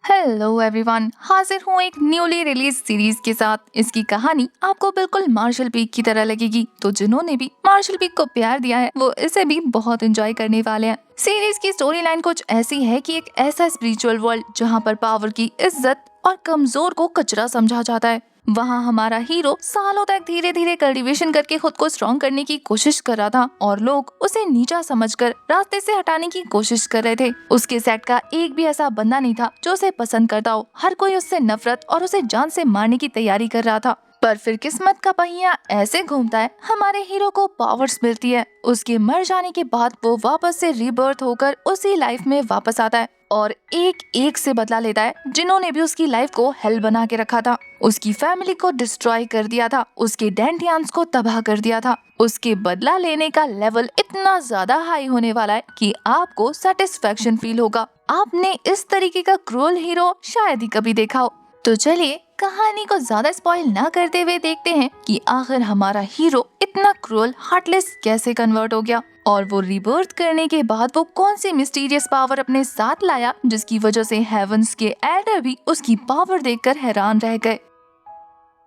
Hello everyone, हाजिर हूँ एक न्यूली रिलीज सीरीज के साथ। इसकी कहानी आपको बिल्कुल मार्शल पीक की तरह लगेगी, तो जिन्होंने भी मार्शल पीक को प्यार दिया है वो इसे भी बहुत एंजॉय करने वाले हैं। सीरीज की स्टोरी लाइन कुछ ऐसी है कि एक ऐसा स्पिरिचुअल वर्ल्ड जहाँ पर पावर की इज्जत और कमजोर को कचरा समझा जाता है, वहाँ हमारा हीरो सालों तक धीरे धीरे कल्टीवेशन करके खुद को स्ट्रॉन्ग करने की कोशिश कर रहा था और लोग उसे नीचा समझकर रास्ते से हटाने की कोशिश कर रहे थे। उसके सेट का एक भी ऐसा बंदा नहीं था जो उसे पसंद करता हो। हर कोई उससे नफरत और उसे जान से मारने की तैयारी कर रहा था। पर फिर किस्मत का पहिया ऐसे घूमता है, हमारे हीरो को पावर्स मिलती है। उसके मर जाने के बाद वो वापस से रीबर्थ होकर उसी लाइफ में वापस आता है और एक एक से बदला लेता है जिन्होंने भी उसकी लाइफ को हेल बना के रखा था। उसकी फैमिली को डिस्ट्रॉय कर दिया था, उसके डेंटियंस को तबाह कर दिया था। उसके बदला लेने का लेवल इतना ज्यादा हाई होने वाला है कि आपको सेटिस्फेक्शन फील होगा। आपने इस तरीके का क्रूअल हीरो शायद ही कभी देखा हो। तो चलिए कहानी को ज्यादा स्पॉइल ना करते हुए देखते हैं कि आखिर हमारा हीरो इतना क्रूअल हार्टलेस कैसे कन्वर्ट हो गया और वो रिबर्थ करने के बाद वो कौन सी मिस्टीरियस पावर अपने साथ लाया जिसकी वजह से हेवंस के एल्डर भी उसकी पावर देखकर हैरान रह गए।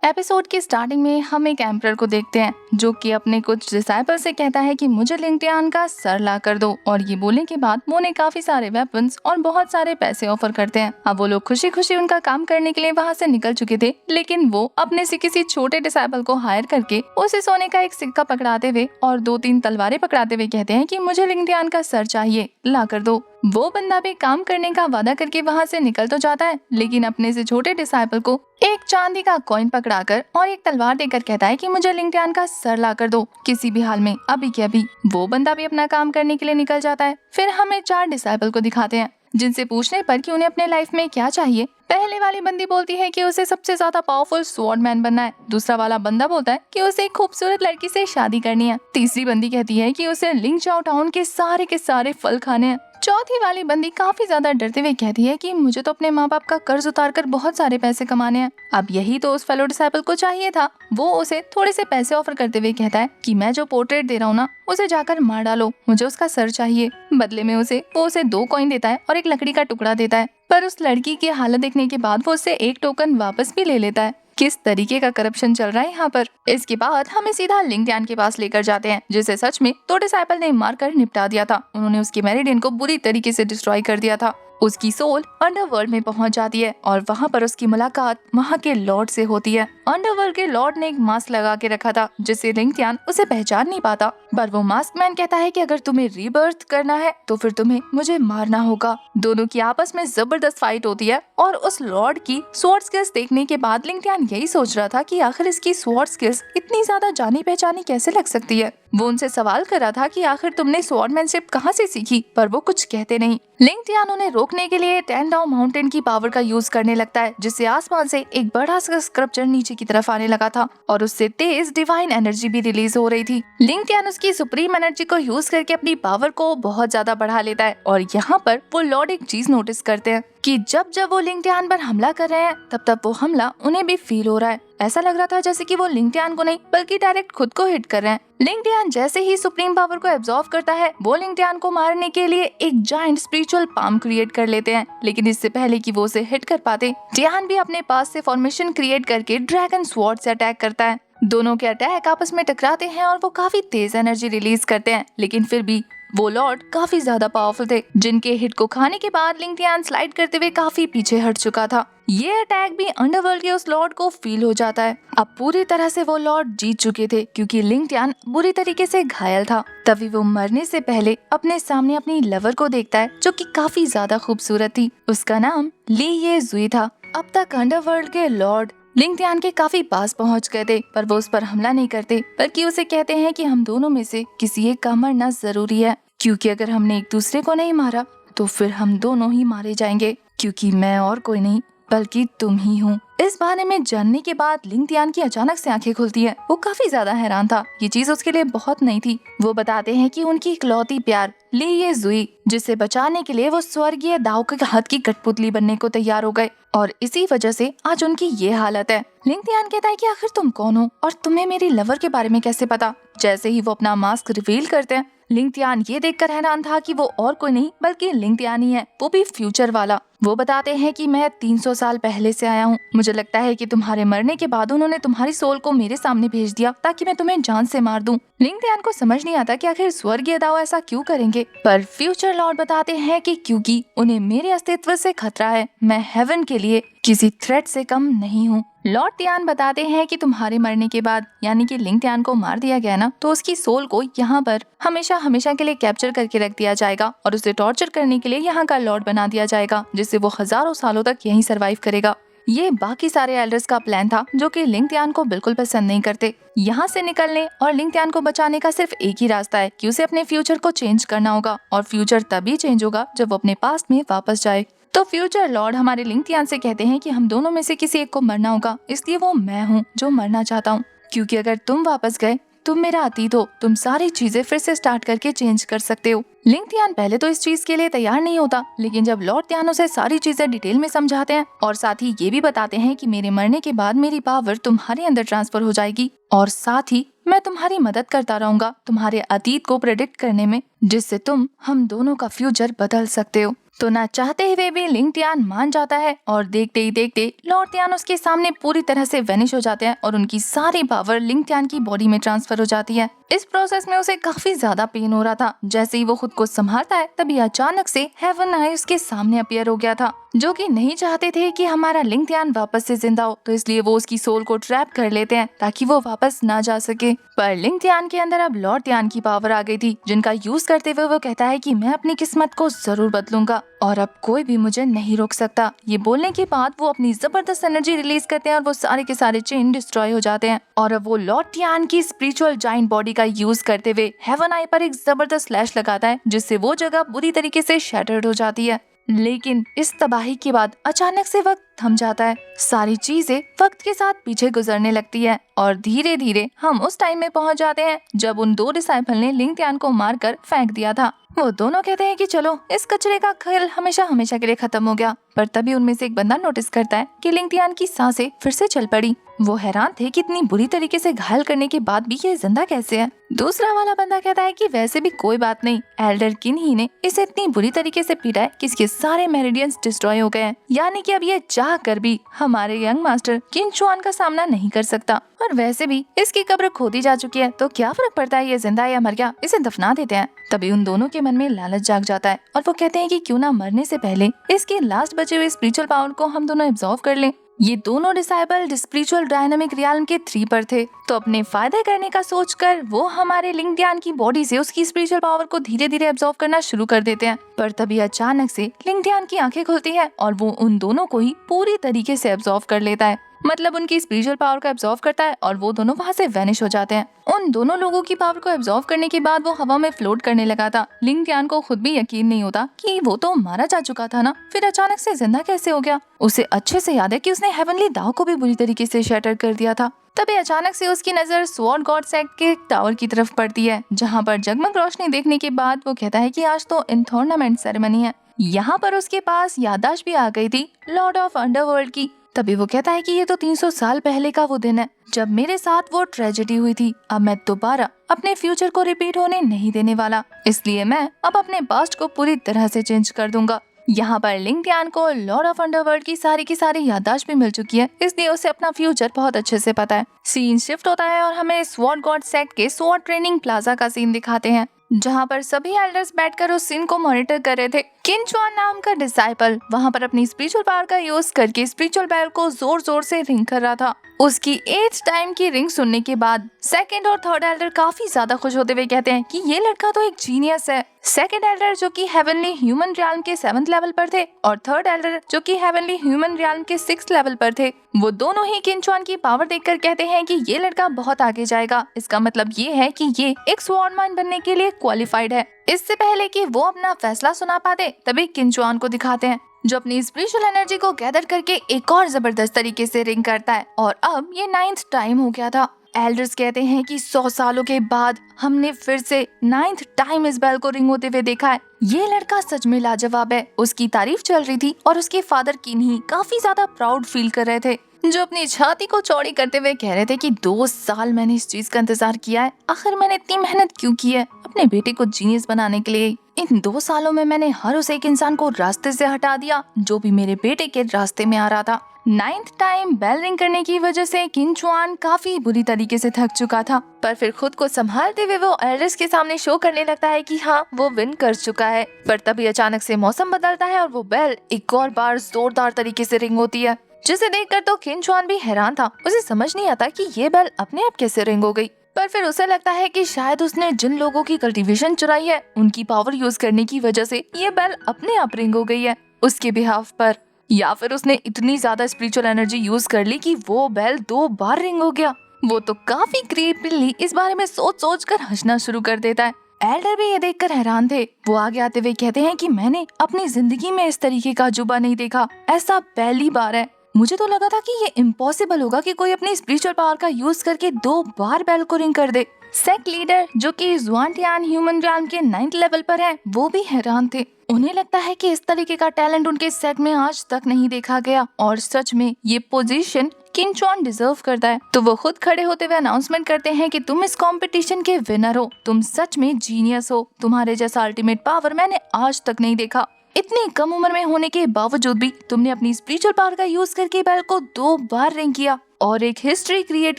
एपिसोड की स्टार्टिंग में हम एक एम्परर को देखते हैं जो कि अपने कुछ डिसाइपल से कहता है कि मुझे लिंगटियान का सर ला कर दो, और ये बोलने के बाद वो उन्हें काफी सारे वेपन्स और बहुत सारे पैसे ऑफर करते हैं। अब वो लोग खुशी खुशी उनका काम करने के लिए वहाँ से निकल चुके थे, लेकिन वो अपने से किसी छोटे डिसाइपल को हायर करके उसे सोने का एक सिक्का पकड़ाते हुए और 2-3 तलवारें पकड़ाते हुए कहते हैं कि मुझे लिंगटियान का सर चाहिए, ला कर दो। वो बंदा भी काम करने का वादा करके वहाँ से निकल तो जाता है, लेकिन अपने से छोटे डिसाइपल को एक चांदी का कॉइन पकड़ाकर और एक तलवार देकर कहता है कि मुझे लिंगटियान का सर ला कर दो, किसी भी हाल में, अभी के अभी। वो बंदा भी अपना काम करने के लिए निकल जाता है। फिर हमें 4 डिसाइपल को दिखाते हैं जिनसे पूछने पर कि उन्हें अपने लाइफ में क्या चाहिए। पहले वाली बंदी बोलती है कि उसे सबसे ज्यादा पावरफुल स्वॉर्डमैन बनना है। दूसरा वाला बंदा बोलता है कि उसे एक खूबसूरत लड़की से शादी करनी है। तीसरी बंदी कहती है कि उसे लिंगचाओ टाउन के सारे फल खाने हैं। चौथी वाली बंदी काफी ज्यादा डरते हुए कहती है कि मुझे तो अपने माँ बाप का कर्ज उतार कर बहुत सारे पैसे कमाने हैं। अब यही तो उस फेलो डिसाइपल को चाहिए था। वो उसे थोड़े से पैसे ऑफर करते हुए कहता है कि मैं जो पोर्ट्रेट दे रहा हूँ ना, उसे जाकर मार डालो, मुझे उसका सर चाहिए। बदले में वो उसे 2 कॉइन देता है और एक लकड़ी का टुकड़ा देता है, पर उस लड़की की हालत देखने के बाद वो उससे 1 टोकन वापस भी ले लेता है। किस तरीके का करप्शन चल रहा है यहाँ पर। इसके बाद हमें सीधा लिंगटियान के पास लेकर जाते हैं जिसे सच में 2 डिसाइपल ने मारकर निपटा दिया था। उन्होंने उसके मेरिडियन को बुरी तरीके से डिस्ट्रॉय कर दिया था। उसकी सोल अंडरवर्ल्ड में पहुंच जाती है और वहाँ पर उसकी मुलाकात वहाँ के लॉर्ड से होती है। अंडरवर्ल्ड के लॉर्ड ने एक मास्क लगा के रखा था जिससे लिंगटियान उसे पहचान नहीं पाता, पर वो मास्क मैन कहता है कि अगर तुम्हें रीबर्थ करना है तो फिर तुम्हें मुझे मारना होगा। दोनों की आपस में जबरदस्त फाइट होती है और उस लॉर्ड की स्वॉर्ड स्किल्स देखने के बाद लिंगटियान यही सोच रहा था कि आखिर इसकी स्वॉर्ड स्किल्स इतनी ज्यादा जानी पहचानी कैसे लग सकती है। वो उनसे सवाल कर रहा था कि आखिर तुमने स्वॉर्डमैनशिप कहाँ से सीखी, पर वो कुछ कहते नहीं। लिंगटियान उन्हें रोकने के लिए टेनडाउ माउंटेन की पावर का यूज करने लगता है जिससे आसमान से एक बड़ा सा स्क्रप्चर नीचे की तरफ आने लगा था और उससे तेज डिवाइन एनर्जी भी रिलीज हो रही थी। लिंगटियान उसकी सुप्रीम एनर्जी को यूज करके अपनी पावर को बहुत ज्यादा बढ़ा लेता है और यहाँ पर वो लॉर्ड एक चीज नोटिस करते हैं कि जब जब वो लिंगटियान पर हमला कर रहे हैं तब तब वो हमला उन्हें भी फील हो रहा है। ऐसा लग रहा था जैसे कि वो लिंगटियान को नहीं बल्कि डायरेक्ट खुद को हिट कर रहे हैं। लिंगटियान जैसे ही सुप्रीम पावर को एब्जॉर्व करता है, वो लिंगटियान को मारने के लिए एक जायंट स्पिरिचुअल पाम क्रिएट कर लेते हैं, लेकिन इससे पहले कि वो उसे हिट कर पाते, टियान भी अपने पास से फॉर्मेशन क्रिएट करके ड्रैगन स्वॉर्ड से अटैक करता है। दोनों के अटैक आपस में टकराते हैं और वो काफी तेज एनर्जी रिलीज करते हैं, लेकिन फिर भी वो लॉर्ड काफी ज्यादा पावरफुल थे जिनके हिट को खाने के बाद लिंगटियान स्लाइड करते हुए काफी पीछे हट चुका था। ये अटैक भी अंडरवर्ल्ड के उस लॉर्ड को फील हो जाता है। अब पूरी तरह से वो लॉर्ड जीत चुके थे क्योंकि लिंगटियान बुरी तरीके से घायल था। तभी वो मरने से पहले अपने सामने अपनी लवर को देखता है जो कि काफी ज्यादा खूबसूरत थी। उसका नाम ली ये जुई था। अब तक अंडरवर्ल्ड के लॉर्ड लिंगटियान के काफी पास पहुंच गए थे, पर वो उस पर हमला नहीं करते बल्कि उसे कहते हैं कि हम दोनों में से किसी एक का मरना जरूरी है, क्योंकि अगर हमने एक दूसरे को नहीं मारा तो फिर हम दोनों ही मारे जाएंगे, क्योंकि मैं और कोई नहीं बल्कि तुम ही हूँ। इस बारे में जानने के बाद लिंगटियान की अचानक से आंखें खुलती हैं। वो काफी ज्यादा हैरान था, ये चीज उसके लिए बहुत नई थी। वो बताते हैं कि उनकी इकलौती प्यार ली ये जुई, जिसे बचाने के लिए वो स्वर्गीय दाव के हाथ की कठपुतली बनने को तैयार हो गए और इसी वजह से आज उनकी ये हालत है। लिंगटियान कहता है कि आखिर तुम कौन हो और तुम्हें मेरी लवर के बारे में कैसे पता। जैसे ही वो अपना मास्क रिवील करते हैं, लिंग तियान ये देखकर हैरान था कि वो और कोई नहीं बल्कि लिंग तियान ही है, वो भी फ्यूचर वाला। वो बताते हैं कि मैं 300 साल पहले से आया हूँ। मुझे लगता है कि तुम्हारे मरने के बाद उन्होंने तुम्हारी सोल को मेरे सामने भेज दिया ताकि मैं तुम्हें जान से मार दूं। लिंग तियान को समझ नहीं आता कि आखिर स्वर्गीय दाओ ऐसा क्यों करेंगे, पर फ्यूचर लॉर्ड बताते हैं कि क्योंकि उन्हें मेरे अस्तित्व से खतरा है। मैं हेवन के लिए किसी थ्रेट से कम नहीं हूँ। लॉर्ड तियान बताते हैं कि तुम्हारे मरने के बाद यानी कि लिंग तियान को मार दिया गया ना, तो उसकी सोल को यहाँ पर हमेशा हमेशा के लिए कैप्चर करके रख दिया जाएगा और उसे टॉर्चर करने के लिए यहाँ का लॉर्ड बना दिया जाएगा, जिससे वो हजारों सालों तक यहीं सरवाइव करेगा। ये बाकी सारे एल्डर्स का प्लान था जो कि लिंग तियान को बिल्कुल पसंद नहीं करते। यहाँ से निकलने और लिंग तियान को बचाने का सिर्फ एक ही रास्ता है कि उसे अपने फ्यूचर को चेंज करना होगा, और फ्यूचर तभी चेंज होगा जब वो अपने पास्ट में वापस जाए। तो फ्यूचर लॉर्ड हमारे लिंग तियान से कहते हैं कि हम दोनों में से किसी एक को मरना होगा, इसलिए वो मैं हूँ जो मरना चाहता हूँ, क्योंकि अगर तुम वापस गए, तुम मेरा अतीत हो, तुम सारी चीजें फिर से स्टार्ट करके चेंज कर सकते हो। लिंग तियान पहले तो इस चीज के लिए तैयार नहीं होता, लेकिन जब लॉर्ड तियान उसे सारी चीजें डिटेल में समझाते हैं और साथ ही ये भी बताते हैं कि मेरे मरने के बाद मेरी पावर तुम्हारे अंदर ट्रांसफर हो जाएगी, और साथ ही मैं तुम्हारी मदद करता रहूंगा तुम्हारे अतीत को प्रेडिक्ट करने में, जिससे तुम हम दोनों का फ्यूचर बदल सकते हो। तो ना चाहते हुए भी लिंग तियान मान जाता है, और देखते ही देखते लॉर्ड तियान उसके सामने पूरी तरह से वेनिश हो जाते हैं और उनकी सारी पावर लिंग तियान की बॉडी में ट्रांसफर हो जाती है। इस प्रोसेस में उसे काफी ज्यादा पेन हो रहा था। जैसे ही वो खुद को संभालता है, तभी अचानक से हेवन आई उसके सामने अपीयर हो गया था, जो कि नहीं चाहते थे कि हमारा लिंग तियान वापस से जिंदा हो, तो इसलिए वो उसकी सोल को ट्रैप कर लेते हैं ताकि वो वापस ना जा सके। पर लिंग तियान के अंदर अब लॉर्ड तियान की पावर आ गई थी, जिनका यूज करते हुए वो कहता है कि मैं अपनी किस्मत को जरूर बदलूंगा और अब कोई भी मुझे नहीं रोक सकता। ये बोलने के बाद वो अपनी जबरदस्त एनर्जी रिलीज करते हैं और वो सारे के सारे चेन डिस्ट्रॉय हो जाते हैं, और अब वो लॉर्ड तियान की स्पिरिचुअल जाइंट बॉडी का यूज करते हुए हेवन आई पर एक जबरदस्त स्लैश लगाता है, जिससे वो जगह बुरी तरीके से शैटर्ड हो जाती है। लेकिन इस तबाही के बाद अचानक से वक्त थम जाता है। सारी चीजें वक्त के साथ पीछे गुजरने लगती है और धीरे धीरे हम उस टाइम में पहुंच जाते हैं जब उन दो डिसाइपल ने लिंग तियान को मारकर फेंक दिया था। वो दोनों कहते हैं कि चलो इस कचरे का खेल हमेशा हमेशा के लिए खत्म हो गया, पर तभी उनमें से एक बंदा नोटिस करता है कि लिंग तियान की सांसें फिर से चल पड़ी। वो हैरान थे कि इतनी बुरी तरीके से घायल करने के बाद भी ये जिंदा कैसे है। दूसरा वाला बंदा कहता है कि वैसे भी कोई बात नहीं, एल्डर किन ही ने इसे इतनी बुरी तरीके से पीटा है कि इसके सारे मेरिडियंस डिस्ट्रॉय हो गए हैं, यानी कि अब ये चाह कर भी हमारे यंग मास्टर किन चुआन का सामना नहीं कर सकता। और वैसे भी इसकी कब्र खोदी जा चुकी है, तो क्या फर्क पड़ता है ये जिंदा या मर गया, इसे दफना देते हैं। तभी उन दोनों के मन में लालच जाग जाता है और वो कहते हैं कि क्यों ना मरने से पहले इसके लास्ट बचे हुए स्पिरिचुअल पावर को हम दोनों एब्जॉर्व कर लें। ये दोनों डिसाइपल स्पिरिचुअल डायनामिक रियल्म के 3 पर थे, तो अपने फायदे करने का सोचकर वो हमारे लिंग तियान की बॉडी से उसकी स्पिरिचुअल पावर को धीरे धीरे एब्जॉर्व करना शुरू कर देते हैं। पर तभी अचानक से लिंग तियान की आंखें खुलती है और वो उन दोनों को ही पूरी तरीके से एब्जॉर्व कर लेता है, मतलब उनकी स्पिरिचुअल पावर को एब्जॉर्व करता है और वो दोनों वहाँ से वैनिश हो जाते हैं। उन दोनों लोगों की पावर को एब्जॉर्व करने के बाद वो हवा में फ्लोट करने लगा था। लिंग तियान को खुद भी यकीन नहीं होता कि वो तो मारा जा चुका था ना, फिर अचानक से जिंदा कैसे हो गया। उसे अच्छे से याद है कि उसने हेवनली दाव को भी बुरी तरीके से शैटर कर दिया था। तभी अचानक से उसकी नजर स्वॉर्ड गॉड सेट के टावर की तरफ पड़ती है, जहाँ पर जगमग रोशनी देखने के बाद वो कहता है कि आज तो इनथॉर्नामेंट सेरेमनी है। यहाँ पर उसके पास याददाश्त भी आ गई थी लॉर्ड ऑफ अंडरवर्ल्ड की। तभी वो कहता है कि ये तो 300 साल पहले का वो दिन है जब मेरे साथ वो ट्रेजेडी हुई थी। अब मैं दोबारा अपने फ्यूचर को रिपीट होने नहीं देने वाला, इसलिए मैं अब अपने पास्ट को पूरी तरह से चेंज कर दूंगा। यहाँ पर लिंग तियान को लॉर्ड ऑफ अंडरवर्ल्ड की सारी याददाश्त भी मिल चुकी है, इसलिए उसे अपना फ्यूचर बहुत अच्छे से पता है। सीन शिफ्ट होता है और हमें स्वॉर्ड गॉड सेट के स्वॉर्ड ट्रेनिंग प्लाजा का सीन दिखाते हैं, जहाँ पर सभी एल्डर्स बैठकर उस सीन को मॉनिटर कर रहे थे। किन चुआन नाम का डिसाइपल वहाँ पर अपनी स्पिरिचुअल पावर का यूज करके स्पिरिचुअल बेल को जोर जोर से रिंग कर रहा था। उसकी 8th टाइम की रिंग सुनने के बाद सेकंड और थर्ड एल्डर काफी ज्यादा खुश होते हुए कहते हैं कि ये लड़का तो एक जीनियस है। सेकंड एल्डर जो कि हेवनली ह्यूमन रियल्म के 7th लेवल पर थे और थर्ड एल्डर जो कि हेवनली ह्यूमन रियल्म के 6th लेवल पर थे, वो दोनों ही किन चुआन की पावर देखकर कहते हैं कि ये लड़का बहुत आगे जाएगा। इसका मतलब ये है कि ये एक स्वॉर्डमैन बनने के लिए क्वालिफाइड है। इससे पहले कि वो अपना फैसला सुना पाते, तभी किन चुआन को दिखाते हैं जो अपनी स्पिरिचुअल एनर्जी को गैदर करके एक और जबरदस्त तरीके से रिंग करता है। और अब ये 9th टाइम हो गया था। एल्डर्स कहते हैं कि 100 सालों के बाद हमने फिर से 9th टाइम इस बेल को रिंग होते हुए देखा है। ये लड़का सच में लाजवाब है। उसकी तारीफ चल रही थी और उसके फादर किन्ही काफी ज्यादा प्राउड फील कर रहे थे, जो अपनी छाती को चौड़ी करते हुए कह रहे थे कि 2 साल मैंने इस चीज का इंतजार किया है। आखिर मैंने इतनी मेहनत क्यों की है अपने बेटे को जीनियस बनाने के लिए। इन 2 सालों में मैंने हर उस एक इंसान को रास्ते से हटा दिया जो भी मेरे बेटे के रास्ते में आ रहा था। 9th टाइम बेल रिंग करने की वजह से किन चुआन काफी बुरी तरीके से थक चुका था, पर फिर खुद को संभालते हुए वो एल्डर्स के सामने शो करने लगता है कि हाँ वो विन कर चुका है। पर तभी अचानक से मौसम बदलता है और वो बेल एक और बार जोरदार तरीके से रिंग होती है, जिसे देखकर तो किन चुआन भी हैरान था। उसे समझ नहीं आता कि ये बेल अपने आप कैसे रिंग हो गई। पर फिर उसे लगता है कि शायद उसने जिन लोगों की कल्टीवेशन चुराई है उनकी पावर यूज करने की वजह से ये बेल अपने आप रिंग हो गई है उसके बिहाफ पर, या फिर उसने इतनी ज्यादा स्पिरिचुअल एनर्जी यूज कर ली कि वो बेल 2 बार रिंग हो गया। वो तो काफी क्रिएटिवली इस बारे में सोच कर हंसना शुरू कर देता है। एल्डर भी ये देखकर हैरान थे। वो आगे आते हुए कहते हैं कि मैंने अपनी जिंदगी में इस तरीके का अजूबा नहीं देखा, ऐसा पहली बार है। मुझे तो लगा था कि ये इम्पॉसिबल होगा कि कोई अपनी स्पिरिचुअल पावर का यूज करके 2 बार बेल को रिंग कर दे। सेक्ट लीडर जो कि ज़ुआनटियान ह्यूमन रैल्म के 9th लेवल पर है, वो भी हैरान थे। उन्हें लगता है कि इस तरीके का टैलेंट उनके सेट में आज तक नहीं देखा गया और सच में ये पोजीशन किन चुआन डिजर्व करता है। तो वो खुद खड़े होते हुए अनाउंसमेंट करते हैं कि तुम इस कंपटीशन के विनर हो, तुम सच में जीनियस हो, तुम्हारे जैसा अल्टीमेट पावर मैंने आज तक नहीं देखा। इतनी कम उम्र में होने के बावजूद भी तुमने अपनी स्पिरिचुअल पावर का यूज करके बेल को 2 बार रिंग किया और एक हिस्ट्री क्रिएट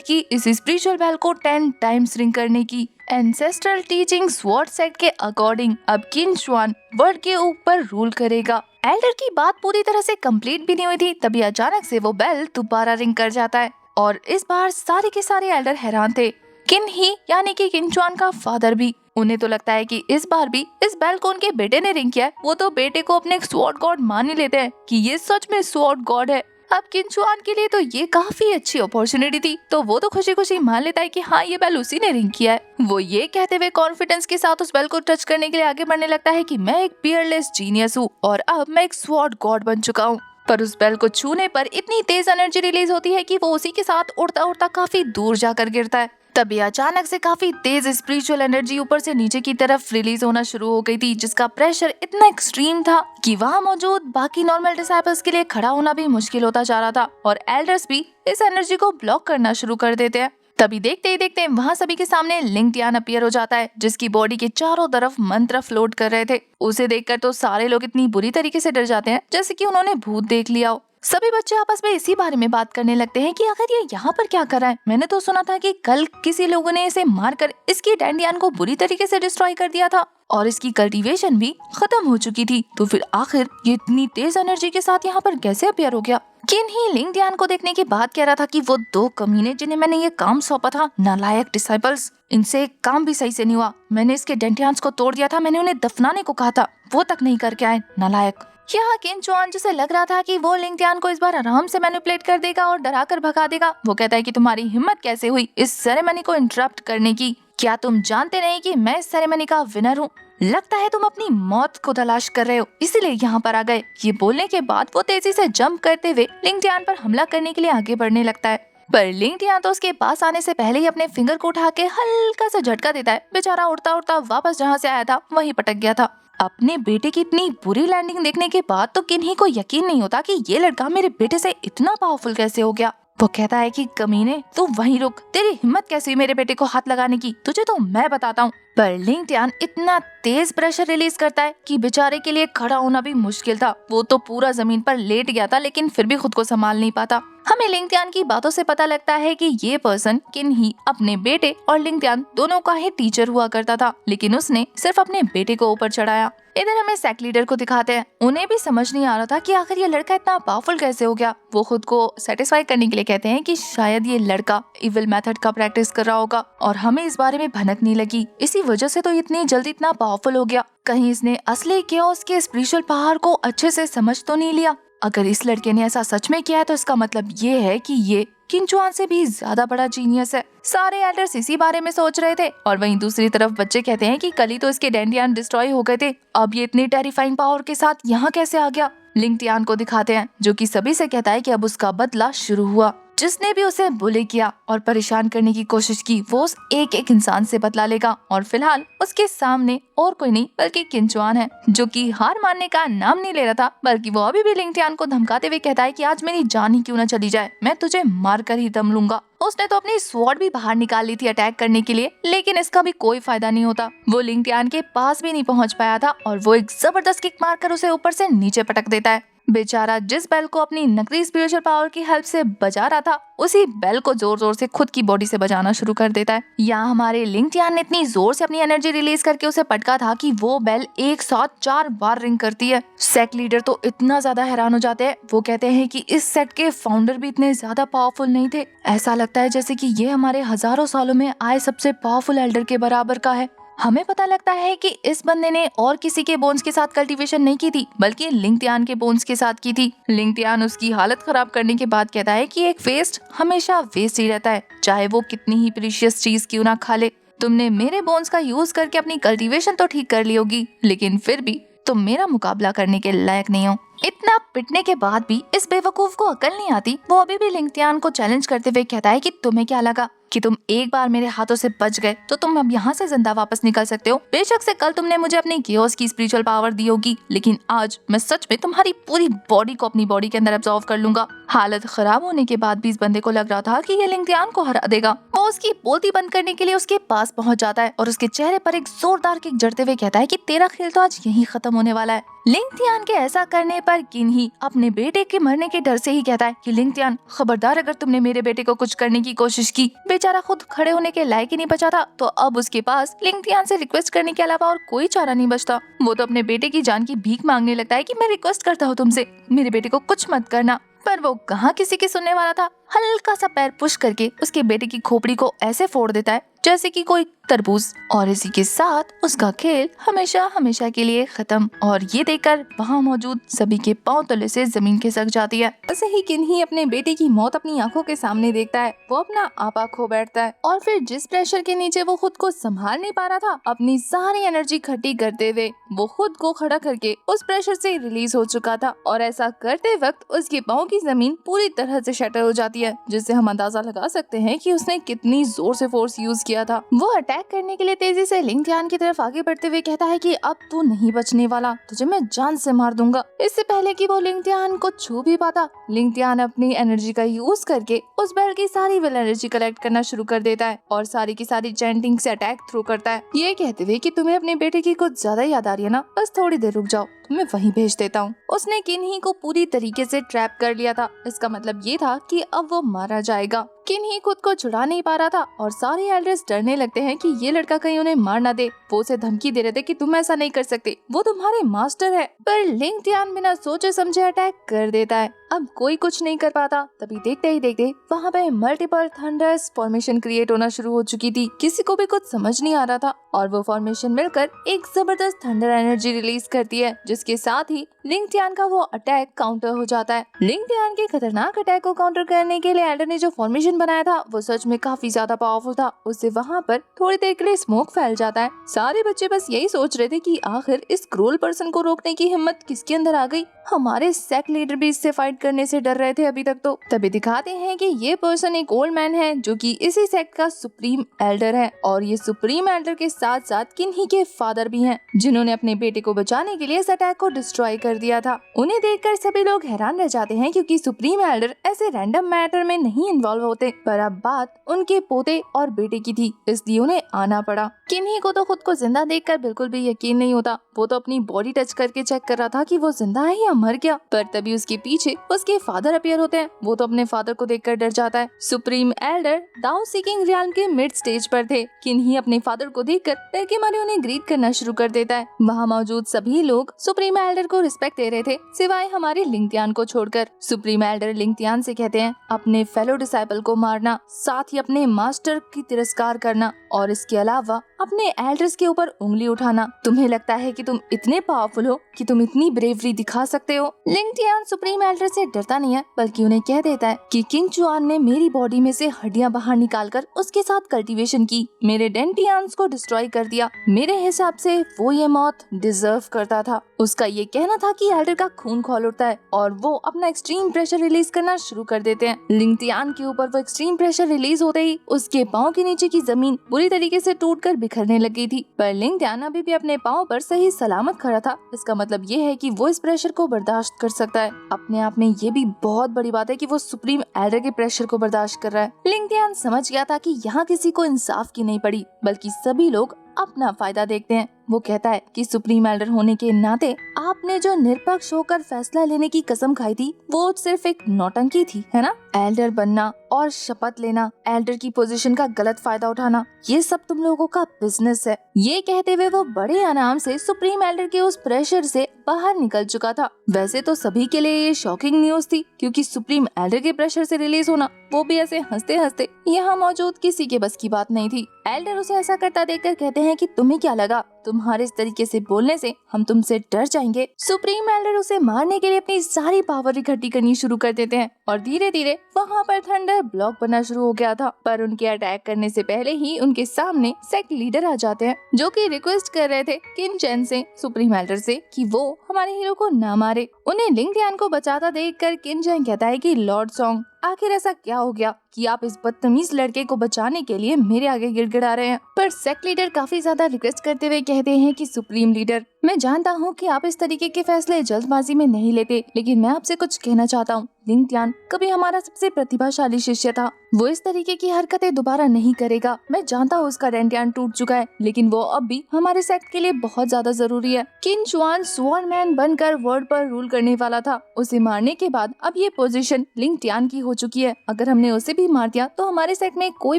की इस स्पिरिचुअल बेल को 10 टाइम्स रिंग करने की। एंसेस्ट्रल टीचिंग्स स्वॉर्ड सेट के अकॉर्डिंग अब किन चुआन वर्ल्ड के ऊपर रूल करेगा। एल्डर की बात पूरी तरह से कंप्लीट भी नहीं हुई थी, तभी अचानक से वो बेल दोबारा रिंग कर जाता है और इस बार सारे के सारे एल्डर हैरान थे, किन ही यानी कि किन चुआन का फादर भी। उन्हें तो लगता है कि इस बार भी इस बेल को उनके बेटे ने रिंग किया है। वो तो बेटे को अपने स्वॉर्ड गॉड मान ही लेते हैं कि ये सच में स्वॉर्ड गॉड है। अब किन चुआन के लिए तो ये काफी अच्छी अपॉर्चुनिटी थी, तो वो तो खुशी खुशी मान लेता है कि हाँ ये बेल उसी ने रिंग किया है। वो ये कहते हुए कॉन्फिडेंस के साथ उस बेल को टच करने के लिए आगे बढ़ने लगता है कि मैं एक पियरलेस जीनियस हूँ और अब मैं एक स्वॉर्ड गॉड बन चुका हूँ। पर उस बेल को छूने पर इतनी तेज एनर्जी रिलीज होती है कि वो उसी के साथ उड़ता उड़ता काफी दूर जाकर गिरता है। तभी अचानक से काफी तेज स्पिरिचुअल एनर्जी ऊपर से नीचे की तरफ रिलीज होना शुरू हो गई थी, जिसका प्रेशर इतना एक्सट्रीम था कि वहाँ मौजूद बाकी नॉर्मल डिसाइपल्स के लिए खड़ा होना भी मुश्किल होता जा रहा था और एल्डर्स भी इस एनर्जी को ब्लॉक करना शुरू कर देते हैं। तभी देखते ही देखते वहाँ सभी के सामने लिंगटियान अपीयर हो जाता है, जिसकी बॉडी के चारों तरफ मंत्र फ्लोट कर रहे थे। उसे देखकर तो सारे लोग इतनी बुरी तरीके से डर जाते हैं जैसे कि उन्होंने भूत देख लिया हो। सभी बच्चे आपस में इसी बारे में बात करने लगते हैं कि आखिर ये यहाँ पर क्या कर रहा है। मैंने तो सुना था कि कल किसी लोगों ने इसे मारकर इसकी डैंडियन को बुरी तरीके से डिस्ट्रॉय कर दिया था और इसकी कल्टीवेशन भी खत्म हो चुकी थी, तो फिर आखिर ये इतनी तेज एनर्जी के साथ यहाँ पर कैसे अपीयर हो गया। किन ही लिंगटियान को देखने के बाद कह रहा था कि वो 2 कमीने जिन्हें मैंने ये काम सौंपा था, नालायक डिसाइपल्स, इनसे एक काम भी सही से नहीं हुआ। मैंने इसके डेंटियान्स को तोड़ दिया था, मैंने उन्हें दफनाने को कहा था, वो तक नहीं करके आए, नालायक। यहाँ किन चुआन जिसे लग रहा था कि वो लिंगटियान को इस बार आराम से मैनिपुलेट कर देगा और डरा कर भगा देगा, वो कहता है कि तुम्हारी हिम्मत कैसे हुई इस सेरेमनी को इंटरप्ट करने की। क्या तुम जानते नहीं कि मैं इस सेरेमनी का विनर हूँ? लगता है तुम अपनी मौत को तलाश कर रहे हो, इसीलिए यहाँ पर आ गए। ये बोलने के बाद वो तेजी से जंप करते हुए लिंगटियान पर हमला करने के लिए आगे बढ़ने लगता है, पर लिंगटियान तो उसके पास आने से पहले ही अपने फिंगर को उठा के हल्का सा झटका देता है। बेचारा उड़ता उड़ता वापस जहाँ से आया था वहीं पटक गया था। अपने बेटे की इतनी बुरी लैंडिंग देखने के बाद तो किन्हीं को यकीन नहीं होता कि ये लड़का मेरे बेटे से इतना पावरफुल कैसे हो गया। वो कहता है कि कमीने तू वहीं रुक, तेरी हिम्मत कैसे हुई मेरे बेटे को हाथ लगाने की, तुझे तो मैं बताता हूँ। पर लिंगटियान इतना तेज प्रेशर रिलीज करता है कि बेचारे के लिए खड़ा होना भी मुश्किल था। वो तो पूरा जमीन पर लेट गया था, लेकिन फिर भी खुद को संभाल नहीं पाता। हमें लिंगटियान की बातों से पता लगता है कि ये पर्सन किन ही अपने बेटे और लिंगटियान दोनों का ही टीचर हुआ करता था, लेकिन उसने सिर्फ अपने बेटे को ऊपर चढ़ाया। इधर हमें सेक्ट लीडर को दिखाते हैं। उन्हें भी समझ नहीं आ रहा था कि आखिर ये लड़का इतना पावरफुल कैसे हो गया। वो खुद को सेटिस्फाई करने के लिए कहते हैं कि शायद ये लड़का इविल मेथड का प्रैक्टिस कर रहा होगा और हमें इस बारे में भनक नहीं लगी, इसी वजह से तो इतनी जल्दी इतना पावरफुल हो गया। कहीं इसने असली केओस के स्पिरिचुअल पहाड़ को अच्छे से समझ तो नहीं लिया। अगर इस लड़के ने ऐसा सच में किया है तो इसका मतलब ये है कि ये किन चुआन से भी ज्यादा बड़ा जीनियस है। सारे एल्डर्स इसी बारे में सोच रहे थे और वहीं दूसरी तरफ बच्चे कहते हैं कि कल ही तो इसके डेंडियन डिस्ट्रॉय हो गए थे, अब ये इतनी टेरिफाइंग पावर के साथ यहाँ कैसे आ गया। लिंगटियान को दिखाते हैं जो कि सभी से कहता है कि अब उसका बदला शुरू हुआ। जिसने भी उसे बुली किया और परेशान करने की कोशिश की वो उस एक एक इंसान से बदला लेगा। और फिलहाल उसके सामने और कोई नहीं बल्कि किंचुआन है, जो कि हार मानने का नाम नहीं ले रहा था, बल्कि वो अभी भी लिंगटियान को धमकाते हुए कहता है कि आज मेरी जान ही क्यों न चली जाए, मैं तुझे मार कर ही दम लूंगा। उसने तो अपनी स्वॉर्ड भी बाहर निकाल ली थी अटैक करने के लिए, लेकिन इसका भी कोई फायदा नहीं होता। वो लिंगटियान के पास भी नहीं पहुंच पाया था और वो एक जबरदस्त किक मारकर उसे ऊपर से नीचे पटक देता है। बेचारा जिस बेल को अपनी नकली स्पिरिचुअल पावर की हेल्प से बजा रहा था, उसी बेल को जोर जोर से खुद की बॉडी से बजाना शुरू कर देता है। यहाँ हमारे लिंगटियान ने इतनी जोर से अपनी एनर्जी रिलीज करके उसे पटका था कि वो बेल एक साथ 4 बार रिंग करती है। सेक्ट लीडर तो इतना ज्यादा हैरान हो जाते हैं, वो कहते हैं कि इस सेक्ट के फाउंडर भी इतने ज्यादा पावरफुल नहीं थे। ऐसा लगता है जैसे कि ये हमारे हजारों सालों में आए सबसे पावरफुल एल्डर के बराबर का है। हमें पता लगता है कि इस बंदे ने और किसी के बोन्स के साथ कल्टीवेशन नहीं की थी, बल्कि लिंगटियान के बोन्स के साथ की थी। लिंगटियान उसकी हालत खराब करने के बाद कहता है कि एक वेस्ट हमेशा वेस्ट ही रहता है, चाहे वो कितनी ही प्रीशियस चीज क्यों ना खा ले। तुमने मेरे बोन्स का यूज करके अपनी कल्टीवेशन तो ठीक कर ली होगी, लेकिन फिर भी तुम मेरा मुकाबला करने के लायक नहीं हो। इतना पिटने के बाद भी इस बेवकूफ को अकल नहीं आती। वो अभी भी लिंगटियान को चैलेंज करते हुए कहता है कि तुम्हें क्या लगा कि तुम एक बार मेरे हाथों से बच गए तो तुम अब यहाँ से जिंदा वापस निकल सकते हो। बेशक से कल तुमने मुझे अपनी केओस की स्पिरिचुअल पावर दी होगी, लेकिन आज मैं सच में तुम्हारी पूरी बॉडी को अपनी बॉडी के अंदर एब्जॉर्व कर लूंगा। हालत खराब होने के बाद भी इस बंदे को लग रहा था कि ये लिंगटियान को हरा देगा। वो उसकी बोलती बंद करने के लिए उसके पास पहुंच जाता है और उसके चेहरे पर एक जोरदार किक जड़ते हुए कहता है कि तेरा खेल तो आज यहीं खत्म होने वाला है। लिंगटियान के ऐसा करने पर किन्ही अपने बेटे के मरने के डर से ही कहता है कि लिंगटियान खबरदार, अगर तुमने मेरे बेटे को कुछ करने की कोशिश की। बेचारा खुद खड़े होने के लायक ही नहीं बचा था, तो अब उसके पास लिंगटियान से रिक्वेस्ट करने के अलावा और कोई चारा नहीं बचता। वो तो अपने बेटे की जान की भीख मांगने लगता है कि मैं रिक्वेस्ट करता हूँ तुमसे, मेरे बेटे को कुछ मत करना। पर वो कहाँ किसी की सुनने वाला था। हल्का सा पैर पुश करके उसके बेटे की खोपड़ी को ऐसे फोड़ देता है जैसे कि कोई तरबूज, और इसी के साथ उसका खेल हमेशा हमेशा के लिए खत्म। और ये देखकर वहाँ मौजूद सभी के पांव तले से जमीन खिसक जाती है। ऐसे ही किन्ही अपने बेटे की मौत अपनी आंखों के सामने देखता है। वो अपना आपा खो बैठता है और फिर जिस प्रेशर के नीचे वो खुद को संभाल नहीं पा रहा था, अपनी सारी एनर्जी इकट्ठी करते हुए वो खुद को खड़ा करके उस प्रेशर से रिलीज हो चुका था। और ऐसा करते वक्त उसके पाँव की जमीन पूरी तरह से शटर हो जाती है, जिससे हम अंदाजा लगा सकते हैं कि उसने कितनी जोर से फोर्स यूज किया था। वो अटैक करने के लिए तेजी से लिंगटियान की तरफ आगे बढ़ते हुए कहता है कि अब तू नहीं बचने वाला, तुझे मैं जान से मार दूंगा। इससे पहले कि वो लिंगटियान को छू भी पाता, लिंगटियान अपनी एनर्जी का यूज करके उस बेल की सारी विल एनर्जी कलेक्ट करना शुरू कर देता है और सारी की सारी चैंटिंग से अटैक थ्रू करता है, ये कहते हुए कि तुम्हें अपने बेटे की कुछ ज्यादा याद आ रही है ना, बस थोड़ी देर रुक जाओ, तुम्हें वहीं भेज देता हूँ। उसने किन्ही को पूरी तरीके से ट्रैप कर लिया था। इसका मतलब ये था कि अब वो मारा जाएगा। किन्ही खुद को छुड़ा नहीं पा रहा था और सारे एल्डर्स डरने लगते हैं कि ये लड़का कहीं उन्हें मार ना दे। वो उसे धमकी दे रहे थे कि तुम ऐसा नहीं कर सकते, वो तुम्हारे मास्टर है। पर लिंगटियान बिना सोचे समझे अटैक कर देता है। अब कोई कुछ नहीं कर पाता। तभी देखते ही देखते वहाँ पे मल्टीपल थंडर्स फॉर्मेशन क्रिएट होना शुरू हो चुकी थी। किसी को भी कुछ समझ नहीं आ रहा था और वो फॉर्मेशन मिलकर एक जबरदस्त थंडर एनर्जी रिलीज करती है, जिसके साथ ही लिंगटियान का वो अटैक काउंटर हो जाता है। लिंगटियान के खतरनाक अटैक को काउंटर करने के लिए एल्डर ने जो फॉर्मेशन बनाया था वो सच में काफी ज्यादा पावरफुल था। उससे वहाँ पर थोड़ी देर के लिए स्मोक फैल जाता है। सारे बच्चे बस यही सोच रहे थे कि आखिर इस क्रूल पर्सन को रोकने की हिम्मत किसके अंदर आ गई। हमारे सेक्ट लीडर भी इससे फाइट करने से डर रहे थे अभी तक तो। तभी दिखाते हैं कि ये पर्सन एक ओल्ड मैन है जो कि इसी सेक्ट का सुप्रीम एल्डर है और ये सुप्रीम एल्डर के साथ साथ किन्ही के फादर भी हैं, जिन्होंने अपने बेटे को बचाने के लिए इस अटैक को डिस्ट्रॉय कर दिया था। उन्हें देखकर सभी लोग हैरान रह जाते हैं क्योंकि सुप्रीम एल्डर ऐसे रैंडम मैटर में नहीं इन्वॉल्व होते। पर अब बात उनके पोते और बेटे की थी, इसलिए उन्हें आना पड़ा। किन्ही को तो खुद को जिंदा देखकर बिल्कुल भी यकीन नहीं होता। वो तो अपनी बॉडी टच करके चेक कर रहा था कि वो जिंदा है या मर गया। पर तभी उसके पीछे उसके फादर अपीयर होते हैं। वो तो अपने फादर को देखकर डर जाता है। सुप्रीम एल्डर दाओ सीकिंग रियाल्म के मिड स्टेज पर थे। किन्ही अपने फादर को देखकर डर के मारे उन्हें ग्रीट करना शुरू कर देता है। वहाँ मौजूद सभी लोग सुप्रीम एल्डर को रिस्पेक्ट दे रहे थे, सिवाय हमारे लिंगटियान को छोड़कर। सुप्रीम एल्डर लिंगटियान से कहते हैं अपने फेलो डिसाइपल को मारना, साथ ही अपने मास्टर की तिरस्कार करना और इसके अलावा अपने एल्डर्स के ऊपर उंगली उठाना। तुम्हें लगता है कि तुम इतने पावरफुल हो कि तुम इतनी ब्रेवरी दिखा सकते हो। लिंग टियान सुप्रीम एल्डर से डरता नहीं है, बल्कि उन्हें कह देता है कि किंग चुआन ने मेरी बॉडी में से हड्डियां बाहर निकालकर उसके साथ कल्टीवेशन की, मेरे डेंटियान्स को डिस्ट्रॉय कर दिया। मेरे हिसाब से वो ये मौत डिजर्व करता था। उसका ये कहना था कि एल्डर का खून खौल उठता है और वो अपना एक्सट्रीम प्रेशर रिलीज करना शुरू कर देते हैं। लिंग टियान के ऊपर वो एक्सट्रीम प्रेशर रिलीज होते ही उसके पाँव के नीचे की जमीन बुरी तरीके से टूटकर बिखरने लग गई थी, पर लिंग टियान अभी भी अपने पाँव पर सही सलामत खड़ा था। इसका मतलब ये है कि वो इस प्रेशर को बर्दाश्त कर सकता है। अपने आप में ये भी बहुत बड़ी बात है कि वो सुप्रीम एल्डर के प्रेशर को बर्दाश्त कर रहा है। लिंग टियान समझ गया था कि यहाँ किसी को इंसाफ की नहीं पड़ी, बल्कि सभी लोग अपना फायदा देखते हैं। वो कहता है कि सुप्रीम एल्डर होने के नाते आपने जो निरपक्ष होकर फैसला लेने की कसम खाई थी वो सिर्फ एक नौटंकी थी, है ना? एल्डर बनना और शपथ लेना, एल्डर की पोजीशन का गलत फायदा उठाना, ये सब तुम लोगों का बिजनेस है। ये कहते हुए वो बड़े आराम से सुप्रीम एल्डर के उस प्रेशर से बाहर निकल चुका था। वैसे तो सभी के लिए ये शॉकिंग न्यूज थी, क्योंकि सुप्रीम एल्डर के प्रेशर से रिलीज होना, वो भी ऐसे हंसते हंसते, यहाँ मौजूद किसी के बस की बात नहीं थी। एल्डर उसे ऐसा करता देखकर कहते हैं कि तुम्हें क्या लगा, तुम्हारे इस तरीके से बोलने से हम तुमसे डर जाएंगे। सुप्रीम एल्डर उसे मारने के लिए अपनी सारी पावर इकट्ठी करनी शुरू कर देते हैं और धीरे धीरे वहाँ पर थंडर ब्लॉक बनना शुरू हो गया था। पर उनके अटैक करने से पहले ही उनके सामने सेक्ट लीडर आ जाते हैं, जो कि रिक्वेस्ट कर रहे थे किन चैन से, सुप्रीम एल्डर से, कि वो हमारे हीरो को ना मारे। उन्हें लिंग टियान को बचाता देखकर किन चैन कहता है कि लॉर्ड सॉन्ग, आखिर ऐसा क्या हो गया कि आप इस बदतमीज लड़के को बचाने के लिए मेरे आगे गिड़गिड़ा रहे हैं? पर सेक्ट लीडर काफी ज्यादा रिक्वेस्ट करते हुए कहते हैं कि सुप्रीम लीडर, मैं जानता हूँ कि आप इस तरीके के फैसले जल्दबाजी में नहीं लेते, लेकिन मैं आपसे कुछ कहना चाहता हूँ। लिंग टियान कभी हमारा सबसे प्रतिभाशाली शिष्य था, वो इस तरीके की हरकतें दोबारा नहीं करेगा। मैं जानता हूँ उसका डेंटियान टूट चुका है, लेकिन वो अब भी हमारे सेक्ट के लिए बहुत ज्यादा जरूरी है। किन चुआन स्वॉर्डमैन बनकर वर्ल्ड पर रूल करने वाला था। उसे मारने के बाद अब ये पोजीशन लिंग टियान की हो चुकी है। अगर हमने उसे भी मार दिया तो हमारे सेक्ट में कोई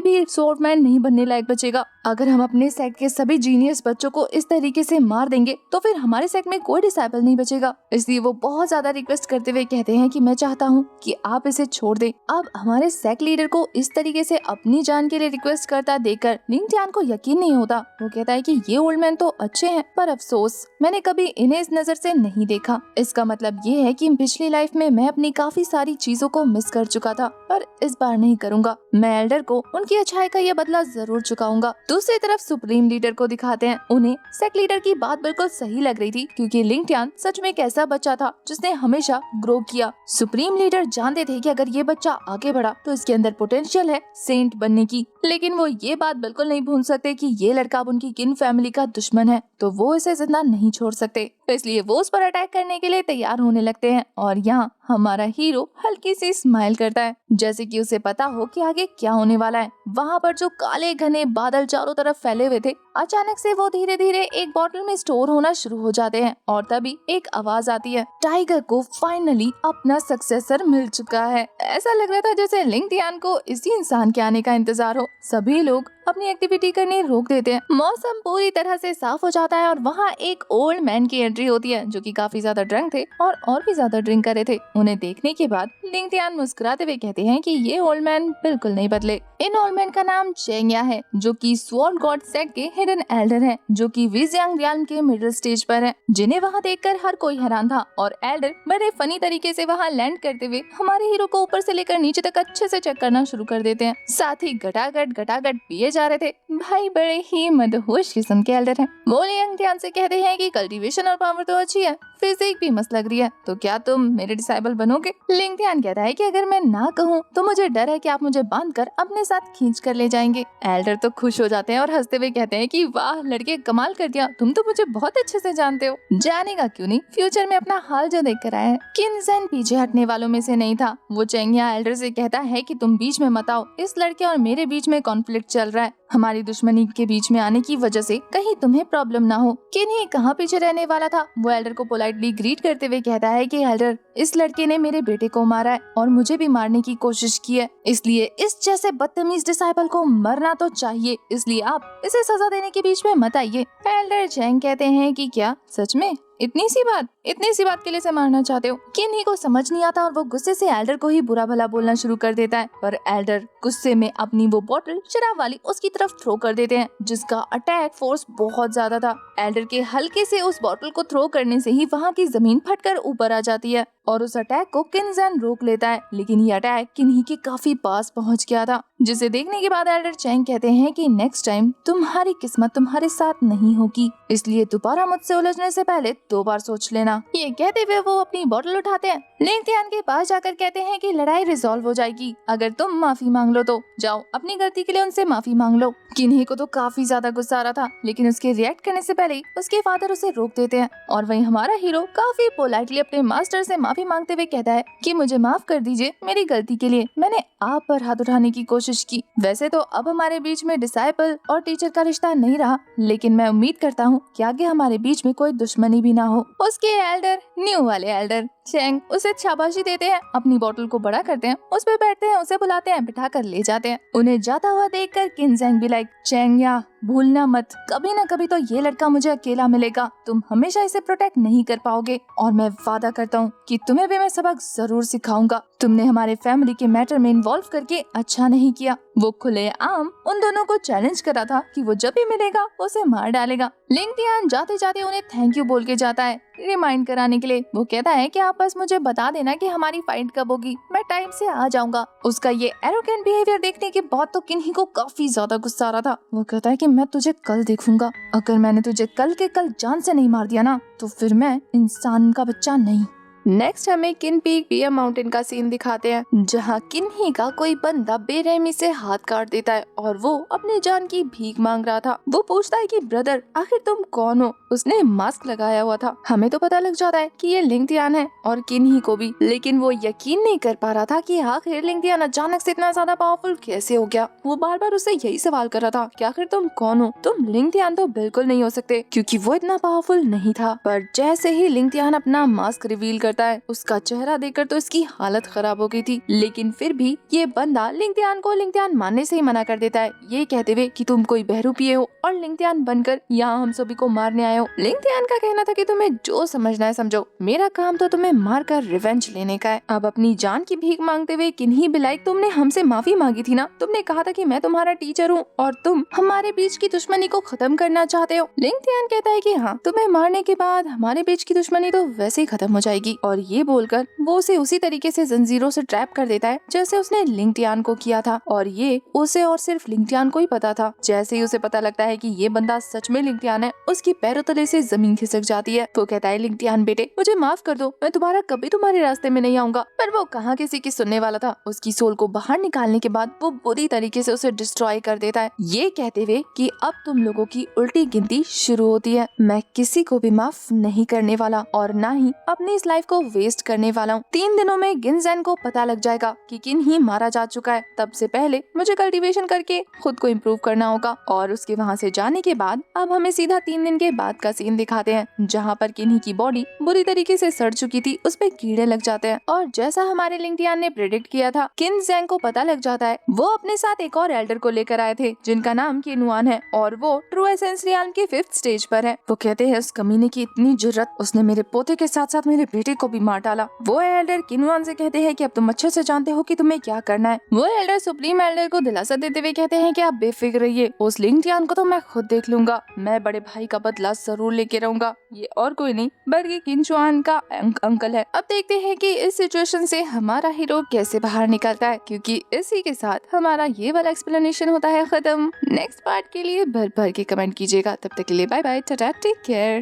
भी स्वॉर्डमैन नहीं बनने लायक बचेगा। अगर हम अपने सेक्ट के सभी जीनियस बच्चों को इस तरीके से मार देंगे तो फिर हमारे सेक्ट में कोई डिसाइपल नहीं बचेगा। इसलिए वो बहुत ज्यादा रिक्वेस्ट करते हुए कहते हैं कि मैं चाहता हूँ कि आप इसे छोड़ दें। अब हमारे सेक्ट लीडर को इस तरीके से अपनी जान के लिए रिक्वेस्ट करता देखकर लिंग टियान को यकीन नहीं होता। वो कहता है कि ये ओल्ड मैन तो अच्छे हैं, पर अफसोस मैंने कभी इन्हें इस नजर से नहीं देखा। इसका मतलब ये है कि पिछली लाइफ में मैं अपनी काफी सारी चीजों को मिस कर चुका था, पर इस बार नहीं करूँगा। मैं एल्डर को उनकी अच्छाई का ये बदला जरूर चुकाऊंगा। दूसरी तरफ सुप्रीम लीडर को दिखाते हैं। उन्हें सेक्ट लीडर की बात बिल्कुल सही लग रही थी, क्योंकि लिंग टियान सच में एक ऐसा बच्चा था जिसने हमेशा ग्रो किया। सुप्रीम लीडर जानते थे कि अगर ये बच्चा आगे बढ़ा तो इसके अंदर पोटेंशियल है सेंट बनने की, लेकिन वो ये बात बिल्कुल नहीं भूल सकते कि ये लड़का अब उनकी किन फैमिली का दुश्मन है, तो वो इसे जिंदा नहीं छोड़ सकते। इसलिए वो उस पर अटैक करने के लिए तैयार होने लगते हैं और यहाँ हमारा हीरो हल्की सी स्माइल करता है, जैसे कि उसे पता हो कि आगे क्या होने वाला है। वहाँ पर जो काले घने बादल चारों तरफ फैले हुए थे, अचानक से वो धीरे धीरे एक बॉटल में स्टोर होना शुरू हो जाते हैं और तभी एक आवाज आती है, टाइगर को फाइनली अपना सक्सेसर मिल चुका है। ऐसा लग रहा था जैसे लिंग टियान को इसी इंसान के आने का इंतजार हो। सभी लोग अपनी एक्टिविटी करने रोक देते हैं। मौसम पूरी तरह से साफ हो जाता है और वहाँ एक ओल्ड मैन की एंट्री होती है, जो कि काफी ज्यादा ड्रंक थे और भी ज्यादा ड्रिंक कर रहे थे। उन्हें देखने के बाद लिंग टियान मुस्कुराते हुए कहते हैं कि ये ओल्ड मैन बिल्कुल नहीं बदले। इन ओल्ड मैन का नाम चेंगया है, जो कि स्वॉर्ड गॉड सेक्ट के हिडन एल्डर हैं, जो कि विजियांग रियाल्म के मिडिल स्टेज पर हैं, जिन्हें वहाँ देखकर हर कोई हैरान था। और एल्डर बड़े फनी तरीके से वहाँ लैंड करते हुए हमारे हीरो को ऊपर से लेकर नीचे तक अच्छे से चेक करना शुरू कर देते हैं। साथ ही घटाघट पिए जा रहे थे। भाई बड़े ही मदहोश किस्म के एल्डर हैं। वो लिंग टियान से कहते हैं कि कल्टीवेशन और पावर तो अच्छी है, फिजिक भी मस्त लग रही है, तो क्या तुम मेरे डिसाइबल बनोगे? लिंग टियान कहता है कि अगर मैं ना कहूँ तो मुझे डर है कि आप मुझे बांधकर अपने साथ खींच कर ले जाएंगे। एल्डर तो खुश हो जाते हैं और हंसते हुए कहते हैं कि वाह लड़के, कमाल कर दिया, तुम तो मुझे बहुत अच्छे से जानते हो। जाने का क्यों नहीं, फ्यूचर में अपना हाल जो देख कर आया है। किन चैन पीछे हटने वालों में से नहीं था। वो चेंगया एल्डर से कहता है कि तुम बीच में मत आओ, इस लड़के और मेरे बीच में कॉन्फ्लिक्ट चल रहा है। हमारी दुश्मनी के बीच में आने की वजह से कहीं तुम्हें प्रॉब्लम ना हो। किन ही कहाँ पीछे रहने वाला था। वो एल्डर को पोलाइटली ग्रीट करते हुए कहता है कि एल्डर, इस लड़के ने मेरे बेटे को मारा है और मुझे भी मारने की कोशिश की है, इसलिए इस जैसे बदतमीज डिसाइपल को मरना तो चाहिए, इसलिए आप इसे सजा देने के बीच में मत आइए। एल्डर चैंग कहते हैं कि क्या सच में? इतनी सी बात के लिए इसे मारना चाहते हो? किन्ही को समझ नहीं आता और वो गुस्से से एल्डर को ही बुरा भला बोलना शुरू कर देता है। पर एल्डर गुस्से में अपनी वो बोतल शराब वाली उसकी तरफ थ्रो कर देते हैं, जिसका अटैक फोर्स बहुत ज्यादा था। एल्डर के हल्के से उस बोतल को थ्रो करने से ही वहाँ की जमीन फटकर ऊपर आ जाती है और उस अटैक को किनजैन रोक लेता है। लेकिन ये अटैक किन्ही के काफी पास पहुँच गया था, जिसे देखने के बाद एल्डर चैंग कहते हैं कि नेक्स्ट टाइम तुम्हारी किस्मत तुम्हारे साथ नहीं होगी, इसलिए दोबारा मुझसे उलझने से पहले 2 बार सोच लेना। ये कहते हुए वो अपनी बोतल उठाते हैं, लिंगथियान के पास जाकर कहते हैं कि लड़ाई रिजॉल्व हो जाएगी अगर तुम माफी मांग लो तो। जाओ अपनी गलती के लिए उनसे माफी मांग लो। किन्ही को तो काफी ज्यादा गुस्सा आ रहा था, लेकिन उसके रिएक्ट करने से पहले उसके फादर उसे रोक देते हैं और वहीं हमारा हीरो काफी पोलाइटली अपने मास्टर से माफी मांगते हुए कहता है कि मुझे माफ कर दीजिए, मेरी गलती के लिए मैंने आप पर हाथ उठाने की कोशिश की। वैसे तो अब हमारे बीच में डिसाइपल और टीचर का रिश्ता नहीं रहा, लेकिन मैं उम्मीद करता हूँ कि आगे हमारे बीच में कोई दुश्मनी भी ना हो। उसके एल्डर, न्यू वाले एल्डर चैंग उसे शाबाशी देते हैं, अपनी बोतल को बड़ा करते हैं, उस पर बैठते हैं, उसे बुलाते हैं, बिठा कर ले जाते हैं। उन्हें जाता हुआ देखकर किनजैंग भी लाइक, चैंग या भूलना मत, कभी न कभी तो ये लड़का मुझे अकेला मिलेगा, तुम हमेशा इसे प्रोटेक्ट नहीं कर पाओगे और मैं वादा करता हूँ कि तुम्हें भी मैं सबक जरूर सिखाऊंगा। तुमने हमारे फैमिली के मैटर में इन्वॉल्व करके अच्छा नहीं किया। वो खुलेआम उन दोनों को चैलेंज करा था कि वो जब भी मिलेगा उसे मार डालेगा। लिंगथियान जाते जाते उन्हें थैंक यू बोल के जाता है, रिमाइंड कराने के लिए। वो कहता है कि आप बस मुझे बता देना कि हमारी फाइट कब होगी, मैं टाइम से आ जाऊंगा। उसका ये एरोगेंट बिहेवियर देखने के बाद तो किन्ही को काफी ज्यादा गुस्सा आ रहा था। वो कहता है कि मैं तुझे कल देखूंगा, अगर मैंने तुझे कल के कल जान से नहीं मार दिया ना तो फिर मैं इंसान का बच्चा नहीं। नेक्स्ट हमें किन पीक बियर माउंटेन का सीन दिखाते हैं, जहाँ किन्ही का कोई बंदा बेरहमी से हाथ काट देता है और वो अपने जान की भीख मांग रहा था। वो पूछता है कि ब्रदर आखिर तुम कौन हो? उसने मास्क लगाया हुआ था। हमें तो पता लग जाता है कि ये लिंगथियान है और किन्ही को भी, लेकिन वो यकीन नहीं कर पा रहा था कि आखिर लिंगथियान अचानक से इतना ज्यादा पावरफुल कैसे हो गया। वो बार बार उससे यही सवाल कर रहा था कि आखिर तुम कौन हो? तुम लिंगथियान तो बिल्कुल नहीं हो सकते, क्योंकि वो इतना पावरफुल नहीं था। पर जैसे ही लिंगथियान अपना मास्क रिवील करता है, उसका चेहरा देखकर तो इसकी हालत खराब हो गई थी, लेकिन फिर भी ये बंदा लिंगथियान को लिंगथियान मानने से ही मना कर देता है, ये कहते हुए कि तुम कोई बहरूपिये हो और लिंगथियान बनकर यहाँ हम सभी को मारने आए हो। लिंगथियान का कहना था कि तुम्हें जो समझना है समझो, मेरा काम तो तुम्हें मारकर रिवेंज लेने का है। अब अपनी जान की भीख मांगते हुए किन्ही भी लाइक, तुमने हमसे माफी मांगी थी ना, तुमने कहा था कि मैं तुम्हारा टीचर हूँ और तुम हमारे बीच की दुश्मनी को खत्म करना चाहते हो। लिंगथियान कहता है कि हाँ, तुम्हें मारने के बाद हमारे बीच की दुश्मनी तो वैसे ही खत्म हो जाएगी, और ये बोलकर वो उसे उसी तरीके से जंजीरों से ट्रैप कर देता है जैसे उसने लिंगथियान को किया था, और ये उसे और सिर्फ लिंगथियान को ही पता था। जैसे ही उसे पता लगता है कि ये बंदा सच में लिंगथियान है, उसकी पैरों तले से जमीन खिसक जाती है। वो कहता है, लिंगथियान बेटे मुझे माफ कर दो, मैं दोबारा कभी तुम्हारे रास्ते में नहीं आऊंगा। पर वो कहाँ किसी की सुनने वाला था। उसकी सोल को बाहर निकालने के बाद वो बुरी तरीके से उसे डिस्ट्रॉय कर देता है, ये कहते हुए कि अब तुम लोगों की उल्टी गिनती शुरू होती है। मैं किसी को भी माफ नहीं करने वाला और ना ही अपनी इस लाइफ को वेस्ट करने वाला हूँ। 3 दिनों में गिनजैन को पता लग जाएगा कि किन्ही मारा जा चुका है। तब से पहले मुझे कल्टीवेशन करके खुद को इम्प्रूव करना होगा। और उसके वहाँ से जाने के बाद अब हमें सीधा 3 दिन के बाद का सीन दिखाते हैं, जहाँ पर किन्ही की बॉडी बुरी तरीके से सड़ चुकी थी, उस पे कीड़े लग जाते हैं और जैसा हमारे लिंगथियान ने प्रेडिक्ट किया था, किनजैन को पता लग जाता है। वो अपने साथ एक और एल्डर को लेकर आए थे जिनका नाम किनुआन है और वो ट्रू एसेंस रियान के 5th स्टेज पर है। वो कहते हैं, उस कमीने की इतनी जुर्रत, उसने मेरे पोते के साथ साथ मेरे बेटे को भी मार डाला। वो एल्डर किनुआन से कहते हैं कि अब तुम अच्छे से जानते हो कि तुम्हें क्या करना है। वो एल्डर सुप्रीम एल्डर को दिलासा देते हुए कहते हैं कि आप बेफिक्र रहिए, उस लिंगथियान को तो मैं खुद देख लूंगा, मैं बड़े भाई का बदला जरूर लेके रहूंगा। ये और कोई नहीं बल्कि किनचुआन का अंकल है। अब देखते हैं कि इस सिचुएशन से हमारा हीरो कैसे बाहर निकलता है, क्योंकि इसी के साथ हमारा ये वाला एक्सप्लेनेशन होता है खत्म। नेक्स्ट पार्ट के लिए भर भर के कमेंट कीजिएगा। तब तक के लिए bye bye, tata, take care.